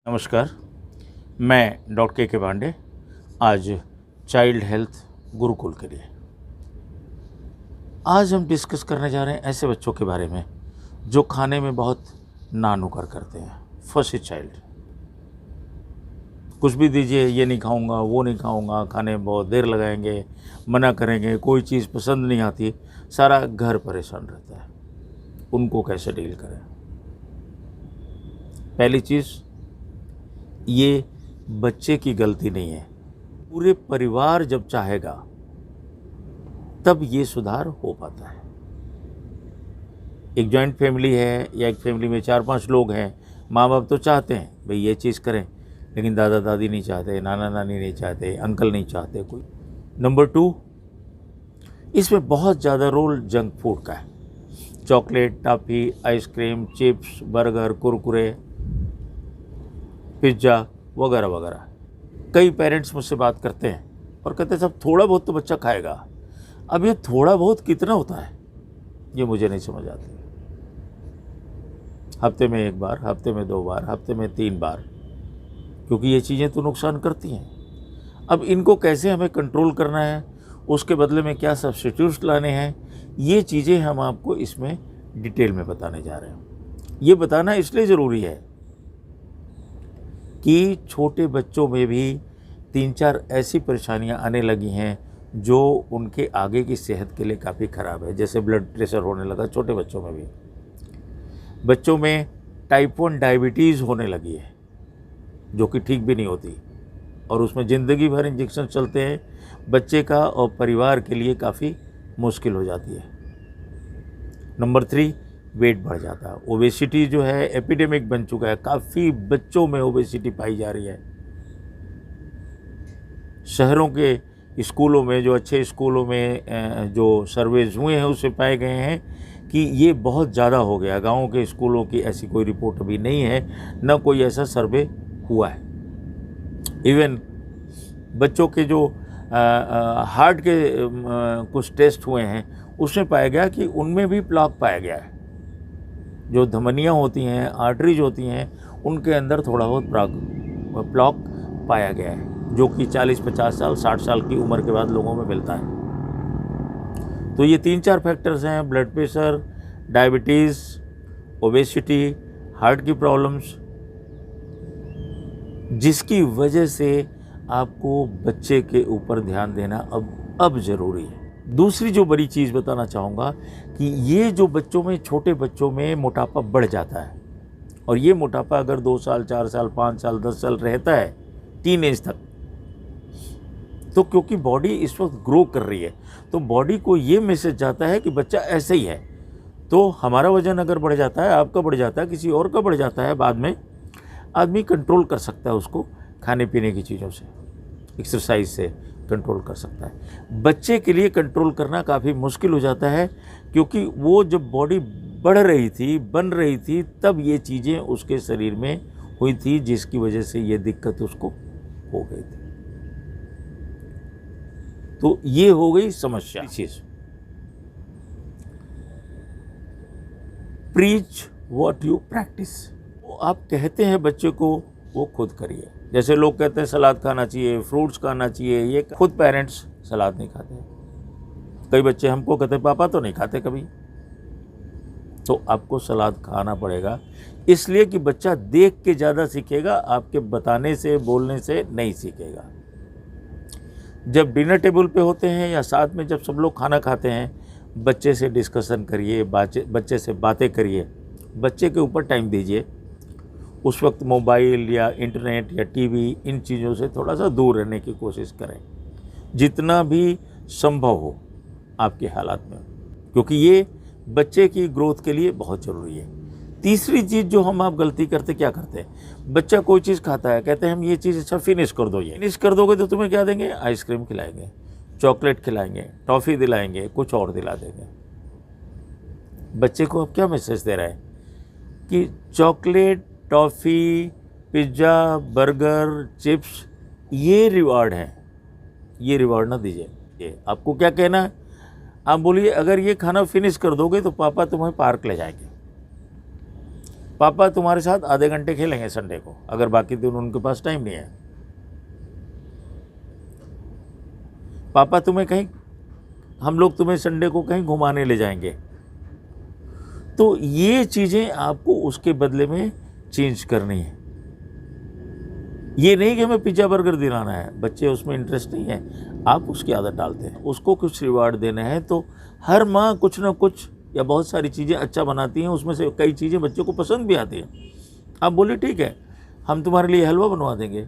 नमस्कार, मैं डॉक्टर के पांडे आज चाइल्ड हेल्थ गुरुकुल के लिए आज हम डिस्कस करने जा रहे हैं ऐसे बच्चों के बारे में जो खाने में बहुत नानुकर करते हैं। फर्स्ट चाइल्ड, कुछ भी दीजिए, ये नहीं खाऊंगा, वो नहीं खाऊंगा, खाने में बहुत देर लगाएंगे, मना करेंगे, कोई चीज़ पसंद नहीं आती, सारा घर परेशान रहता है। उनको कैसे डील करें? पहली चीज़, ये बच्चे की गलती नहीं है, पूरे परिवार जब चाहेगा तब ये सुधार हो पाता है। एक जॉइंट फैमिली है या एक फैमिली में 4-5 लोग हैं, माँ बाप तो चाहते हैं भाई ये चीज़ करें, लेकिन दादा दादी नहीं चाहते, नाना नानी नहीं चाहते, अंकल नहीं चाहते कोई। नंबर 2, इसमें बहुत ज़्यादा रोल जंक फूड का है। Chocolate, toffee, ice cream, chips, burger, Kurkure, pizza वगैरह वगैरह। कई पेरेंट्स मुझसे बात करते हैं और कहते हैं साहब थोड़ा बहुत तो बच्चा खाएगा। अब ये थोड़ा बहुत कितना होता है ये मुझे नहीं समझ आती। हफ्ते में 1 बार, हफ्ते में 2 बार, हफ्ते में 3 बार, क्योंकि ये चीज़ें तो नुकसान करती हैं। अब इनको कैसे हमें कंट्रोल करना है, उसके बदले में क्या सब्स्टिट्यूट्स लाने हैं, ये चीज़ें हम आपको इसमें डिटेल में बताने जा रहे हैं। ये बताना इसलिए ज़रूरी है कि छोटे बच्चों में भी 3-4 ऐसी परेशानियां आने लगी हैं जो उनके आगे की सेहत के लिए काफ़ी ख़राब है। जैसे ब्लड प्रेशर होने लगा छोटे बच्चों में भी, बच्चों में टाइप 1 डायबिटीज़ होने लगी है जो कि ठीक भी नहीं होती, और उसमें ज़िंदगी भर इंजेक्शन चलते हैं। बच्चे का और परिवार के लिए काफ़ी मुश्किल हो जाती है। नंबर 3, वेट बढ़ जाता है। ओबेसिटी जो है एपिडेमिक बन चुका है, काफ़ी बच्चों में ओबेसिटी पाई जा रही है। शहरों के स्कूलों में, जो अच्छे स्कूलों में जो सर्वेज हुए हैं उससे पाए गए हैं कि ये बहुत ज़्यादा हो गया। गाँव के स्कूलों की ऐसी कोई रिपोर्ट अभी नहीं है, न कोई ऐसा सर्वे हुआ है। इवन बच्चों के जो हार्ट के कुछ टेस्ट हुए हैं उसमें पाया गया कि उनमें भी प्लॉक पाया गया है। जो धमनियाँ होती हैं, आर्टरीज होती हैं, उनके अंदर थोड़ा बहुत प्लॉक पाया गया है, जो कि 40-50 साल 60 साल की उम्र के बाद लोगों में मिलता है। तो ये 3-4 फैक्टर्स हैं: blood pressure, diabetes, obesity, heart की प्रॉब्लम्स, जिसकी वजह से आपको बच्चे के ऊपर ध्यान देना अब ज़रूरी है। दूसरी जो बड़ी चीज़ बताना चाहूँगा कि ये जो बच्चों में, छोटे बच्चों में मोटापा बढ़ जाता है, और ये मोटापा अगर 2 साल, 4 साल, 5 साल, 10 साल रहता है, टीनेज तक, तो क्योंकि बॉडी इस वक्त ग्रो कर रही है, तो बॉडी को ये मैसेज जाता है कि बच्चा ऐसे ही है। तो हमारा वज़न अगर बढ़ जाता है, आपका बढ़ जाता है, किसी और का बढ़ जाता है, बाद में आदमी कंट्रोल कर सकता है उसको खाने पीने की चीज़ों से, एक्सरसाइज से कंट्रोल कर सकता है। बच्चे के लिए कंट्रोल करना काफ़ी मुश्किल हो जाता है, क्योंकि वो जब बॉडी बढ़ रही थी, बन रही थी, तब ये चीज़ें उसके शरीर में हुई थी, जिसकी वजह से ये दिक्कत उसको हो गई थी। तो ये हो गई समस्या। चीज़, प्रीच व्हाट यू प्रैक्टिस। आप कहते हैं बच्चे को, वो खुद करिए। जैसे लोग कहते हैं सलाद खाना चाहिए, फ्रूट्स खाना चाहिए, ये खुद पेरेंट्स सलाद नहीं खाते। कई बच्चे हमको कहते हैं पापा तो नहीं खाते कभी। तो आपको सलाद खाना पड़ेगा, इसलिए कि बच्चा देख के ज़्यादा सीखेगा, आपके बताने से, बोलने से नहीं सीखेगा। जब डिनर टेबल पे होते हैं या साथ में जब सब लोग खाना खाते हैं, बच्चे से डिस्कशन करिए, बच्चे से बातें करिए, बच्चे के ऊपर टाइम दीजिए। उस वक्त मोबाइल या इंटरनेट या टीवी, इन चीज़ों से थोड़ा सा दूर रहने की कोशिश करें, जितना भी संभव हो आपके हालात में, क्योंकि ये बच्चे की ग्रोथ के लिए बहुत ज़रूरी है। तीसरी चीज़ जो आप गलती करते, क्या करते हैं, बच्चा कोई चीज़ खाता है, कहते हैं हम ये चीज़ अच्छा फिनिश कर दो। ये फिनिश कर दोगे तो तुम्हें क्या देंगे? आइसक्रीम खिलाएंगे, चॉकलेट खिलाएंगे, टॉफ़ी दिलाएंगे, कुछ और दिला देंगे। बच्चे को अब क्या मैसेज दे रहा है कि chocolate, toffee, pizza, burger, chips ये रिवार्ड हैं, ये रिवार्ड ना दीजिए। आपको क्या कहना है? आप बोलिए अगर ये खाना फिनिश कर दोगे तो पापा तुम्हें पार्क ले जाएंगे। पापा तुम्हारे साथ आधे घंटे खेलेंगे संडे को, अगर बाकी दिन उनके पास टाइम नहीं है। पापा तुम्हें कहीं, हम लोग तुम्हें संडे को कहीं घुमाने ले जाएंगे। तो ये चीज़ें आपको उसके बदले में चेंज करनी है। ये नहीं कि हमें पिज्ज़ा बर्गर दिलाना है, बच्चे उसमें इंटरेस्ट नहीं है, आप उसकी आदत डालते हैं। उसको कुछ रिवार्ड देना है तो हर माँ कुछ ना कुछ या बहुत सारी चीज़ें अच्छा बनाती हैं, उसमें से कई चीज़ें बच्चों को पसंद भी आती हैं। आप बोलिए ठीक है, हम तुम्हारे लिए हलवा बनवा देंगे,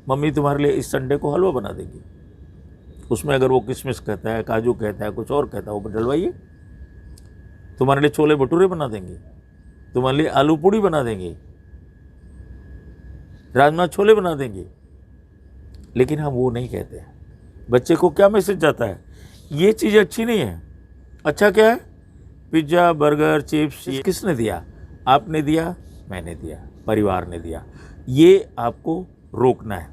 मम्मी तुम्हारे लिए इस संडे को हलवा बना देगी। उसमें अगर वो किशमिश कहता है, काजू कहता है, कुछ और कहता है, वो डलवाइए। तुम्हारे लिए छोले भटूरे बना देंगे, तुम्हारे लिए आलू पूड़ी बना देंगे, राजमा छोले बना देंगे। लेकिन हम वो नहीं कहते हैं। बच्चे को क्या मैसेज जाता है, ये चीज़ अच्छी नहीं है। अच्छा क्या है? Pizza, burger, chips. ये किसने दिया? आपने दिया, मैंने दिया, परिवार ने दिया। ये आपको रोकना है।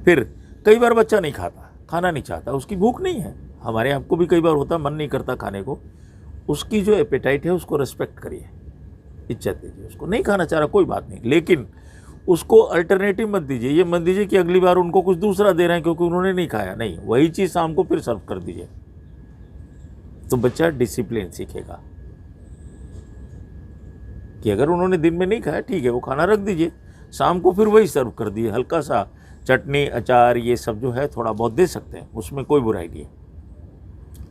फिर कई बार बच्चा नहीं खाता, खाना नहीं चाहता, उसकी भूख नहीं है। हमारे आपको भी कई बार होता, मन नहीं करता खाने को। उसकी जो एपेटाइट है उसको रिस्पेक्ट करिए, इज्जत दीजिए। उसको नहीं खाना चाह रहा कोई बात नहीं, लेकिन उसको अल्टरनेटिव मत दीजिए। ये मत दीजिए कि अगली बार उनको कुछ दूसरा दे रहे हैं क्योंकि उन्होंने नहीं खाया। नहीं, वही चीज़ शाम को फिर सर्व कर दीजिए, तो बच्चा डिसिप्लिन सीखेगा कि अगर उन्होंने दिन में नहीं खाया, ठीक है, वो खाना रख दीजिए, शाम को फिर वही सर्व कर दिए। हल्का सा चटनी, अचार, ये सब जो है थोड़ा बहुत दे सकते हैं, उसमें कोई बुराई नहीं है।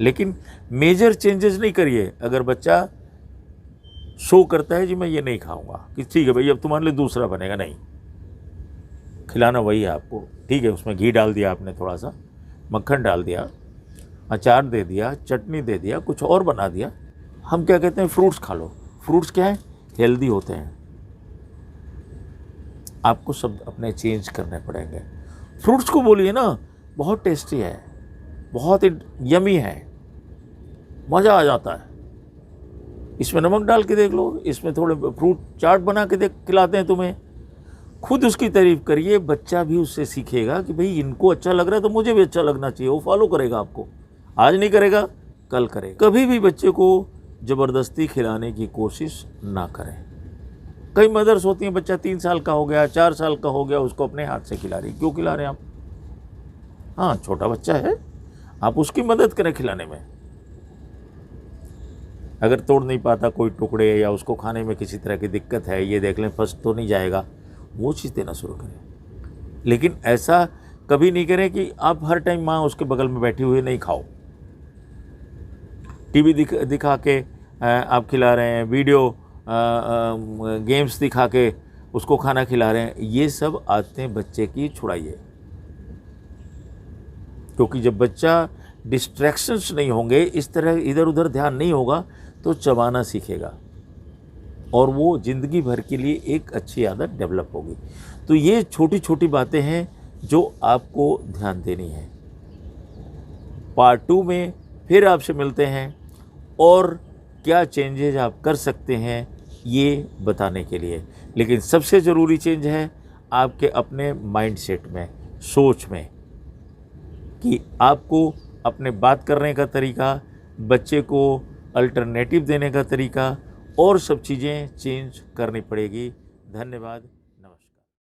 लेकिन मेजर चेंजेस नहीं करिए। अगर बच्चा शो करता है जी मैं ये नहीं खाऊंगा, कि ठीक है भाई अब तुम्हारे लिए दूसरा बनेगा, नहीं, खिलाना वही है आपको। ठीक है, उसमें घी डाल दिया आपने, थोड़ा सा मक्खन डाल दिया, अचार दे दिया, चटनी दे दिया, कुछ और बना दिया। हम क्या कहते हैं, फ्रूट्स खा लो। फ्रूट्स क्या है? हेल्दी होते हैं। आपको सब अपने चेंज करने पड़ेंगे। फ्रूट्स को बोलिए ना, बहुत टेस्टी है, बहुत यमी है, मज़ा आ जाता है। इसमें नमक डाल के देख लो, इसमें थोड़े फ्रूट चाट बना के खिलाते हैं तुम्हें। खुद उसकी तारीफ करिए, बच्चा भी उससे सीखेगा कि भाई इनको अच्छा लग रहा है तो मुझे भी अच्छा लगना चाहिए। वो फॉलो करेगा आपको। आज नहीं करेगा, कल करेगा। कभी भी बच्चे को ज़बरदस्ती खिलाने की कोशिश ना करें। कई मदर्स होती हैं, बच्चा 3 साल का हो गया, 4 साल का हो गया, उसको अपने हाथ से खिला रही। क्यों खिला रहे हैं आप? हाँ, छोटा बच्चा है, आप उसकी मदद करें खिलाने में। अगर तोड़ नहीं पाता कोई टुकड़े या उसको खाने में किसी तरह की दिक्कत है, ये देख लें फंस तो नहीं जाएगा, वो चीज़ देना शुरू करें। लेकिन ऐसा कभी नहीं करें कि आप हर टाइम माँ उसके बगल में बैठी हुई नहीं खाओ। टीवी दिखा के आप खिला रहे हैं, वीडियो गेम्स दिखा के उसको खाना खिला रहे हैं। ये सब आदतें बच्चे की छुड़ाइए, क्योंकि जब बच्चा डिस्ट्रैक्शंस नहीं होंगे, इस तरह इधर उधर ध्यान नहीं होगा, तो चबाना सीखेगा और वो ज़िंदगी भर के लिए एक अच्छी आदत डेवलप होगी। तो ये छोटी छोटी बातें हैं जो आपको ध्यान देनी है। पार्ट 2 में फिर आपसे मिलते हैं और क्या चेंजेज आप कर सकते हैं ये बताने के लिए। लेकिन सबसे ज़रूरी चेंज है आपके अपने माइंडसेट में, सोच में, कि आपको अपने बात करने का तरीका, बच्चे को अल्टरनेटिव देने का तरीका और सब चीज़ें चेंज करनी पड़ेगी। धन्यवाद।